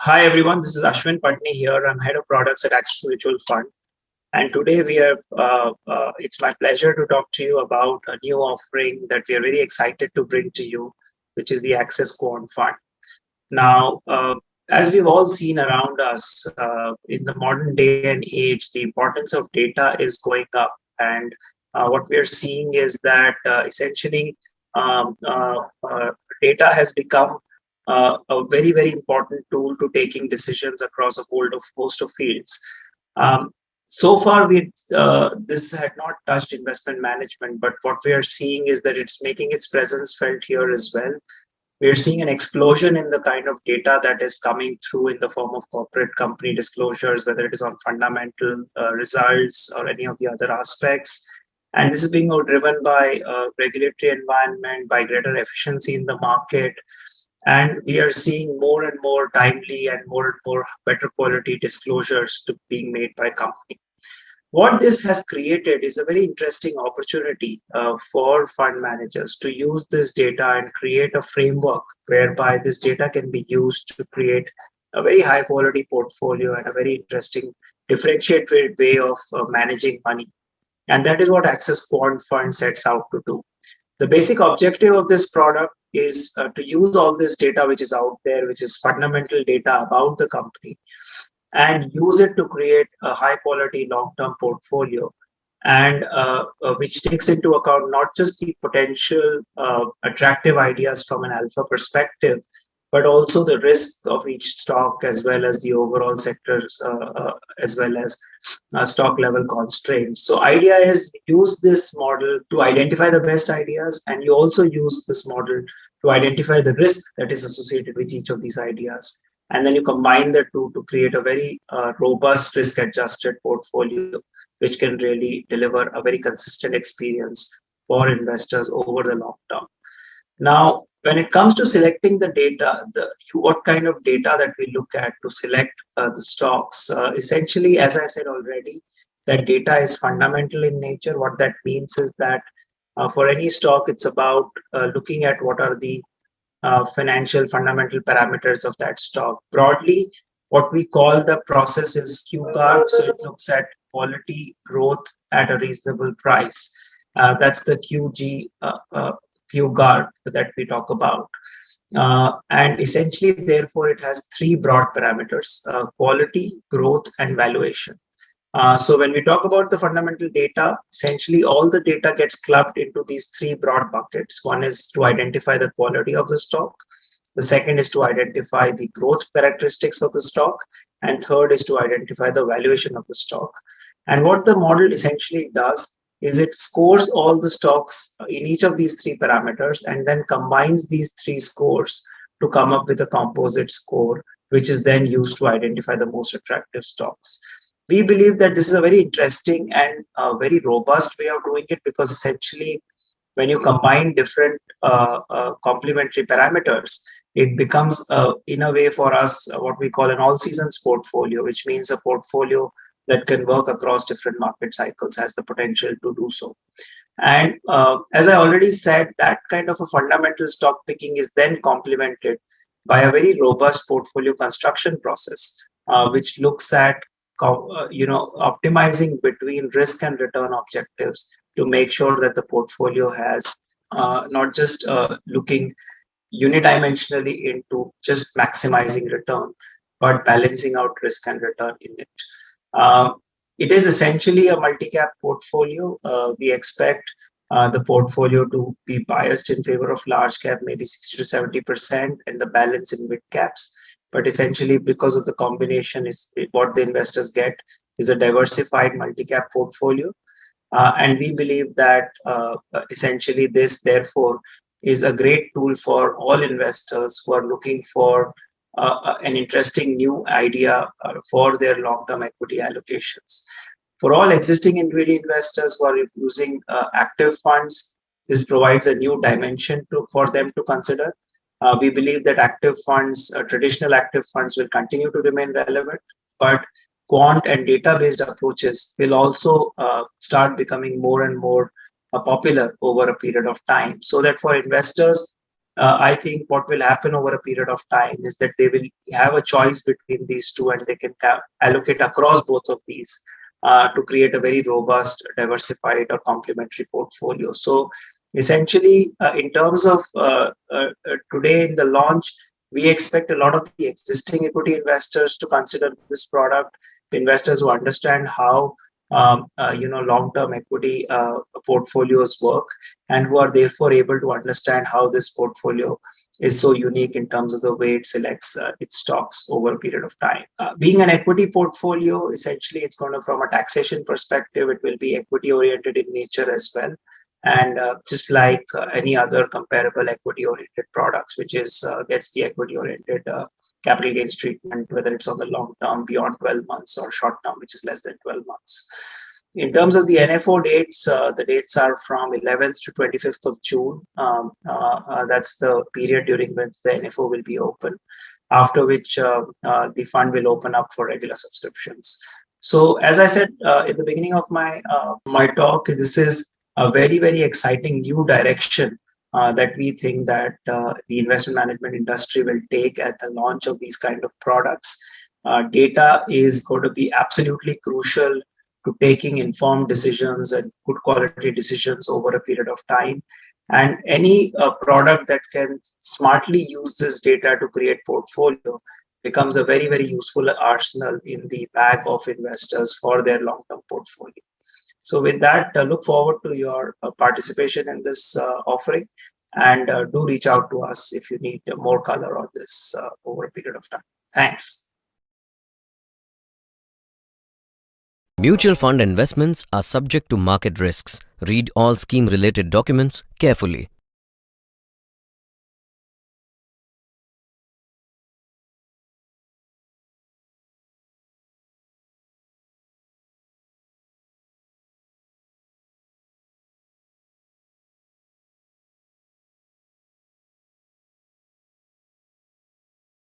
Hi everyone, this is Ashwin Patni here. I'm head of products at Axis Mutual Fund, and today we have. It's my pleasure to talk to you about a new offering that we are very excited to bring to you, which is the Axis Quant Fund. Now, as we've all seen around us in the modern day and age, the importance of data is going up, and what we are seeing is that essentially um, uh, uh, data has become a very, very important tool to taking decisions across a whole of host of fields. Um, so far, this had not touched investment management, but what we are seeing is that it's making its presence felt here as well. We're seeing an explosion in the kind of data that is coming through in the form of corporate company disclosures, whether it is on fundamental results or any of the other aspects. And this is being driven by regulatory environment, by greater efficiency in the market. And we are seeing more and more timely and more better quality disclosures to being made by companies. What this has created is a very interesting opportunity for fund managers to use this data and create a framework whereby this data can be used to create a very high quality portfolio and a very interesting differentiated way of managing money. And that is what Axis Quant Fund sets out to do. The basic objective of this product is to use all this data which is out there, which is fundamental data about the company, and use it to create a high quality long term portfolio, and which takes into account not just the potential attractive ideas from an alpha perspective, but also the risk of each stock as well as the overall sectors, as well as stock level constraints. So idea is use this model to identify the best ideas, and you also use this model to identify the risk that is associated with each of these ideas. And then you combine the two to create a very robust risk adjusted portfolio, which can really deliver a very consistent experience for investors over the long term. Now, when it comes to selecting the data, what kind of data that we look at to select the stocks, essentially, as I said already, that data is fundamental in nature. What that means is that for any stock, it's about looking at what are the financial fundamental parameters of that stock. Broadly, what we call the process is QGARP. So it looks at quality, growth at a reasonable price. That's the QGARP that we talk about. And essentially, therefore, it has three broad parameters: quality, growth, and valuation. So when we talk about the fundamental data, essentially all the data gets clubbed into these three broad buckets. One is to identify the quality of the stock. The second is to identify the growth characteristics of the stock. And third is to identify the valuation of the stock. And what the model essentially does is it scores all the stocks in each of these three parameters and then combines these three scores to come up with a composite score, which is then used to identify the most attractive stocks. We believe that this is a very interesting and very robust way of doing it, because essentially when you combine different complementary parameters, it becomes in a way for us what we call an all seasons portfolio, which means a portfolio that can work across different market cycles, has the potential to do so. And as I already said, that kind of a fundamental stock picking is then complemented by a very robust portfolio construction process, which looks at optimizing between risk and return objectives to make sure that the portfolio has not just looking unidimensionally into just maximizing return, but balancing out risk and return in it. Uh, it is essentially a multi-cap portfolio. We expect the portfolio to be biased in favor of large cap, maybe 60 to 70%, and the balance in mid caps. But essentially, because of the combination, is what the investors get is a diversified multi-cap portfolio. And we believe that essentially this, therefore, is a great tool for all investors who are looking for an interesting new idea for their long-term equity allocations. For all existing individual investors who are using active funds, this provides a new dimension for them to consider. We believe that active funds, traditional active funds, will continue to remain relevant, but quant and data-based approaches will also start becoming more and more popular over a period of time. So that for investors I think what will happen over a period of time is that they will have a choice between these two, and they can allocate across both of these to create a very robust, diversified, or complementary portfolio. So essentially, in terms of today in the launch, we expect a lot of the existing equity investors to consider this product. Investors who understand how long-term equity portfolios work, and who are therefore able to understand how this portfolio is so unique in terms of the way it selects its stocks over a period of time. Being an equity portfolio, essentially, it's going to, from a taxation perspective, it will be equity oriented in nature as well. And just like any other comparable equity oriented products, which is gets the equity oriented capital gains treatment, whether it's on the long term beyond 12 months or short term, which is less than 12 months. In terms of the NFO dates, the dates are from 11th to 25th of June. That's the period during which the NFO will be open, after which the fund will open up for regular subscriptions. So, as I said in the beginning of my talk, this is a very, very exciting new direction that we think that the investment management industry will take at the launch of these kind of products. Data is going to be absolutely crucial to taking informed decisions and good quality decisions over a period of time. And any product that can smartly use this data to create portfolio becomes a very, very useful arsenal in the bag of investors for their long-term portfolio. So with that, look forward to your participation in this offering, and do reach out to us if you need more color on this over a period of time. Thanks. Mutual fund investments are subject to market risks. Read all scheme-related documents carefully.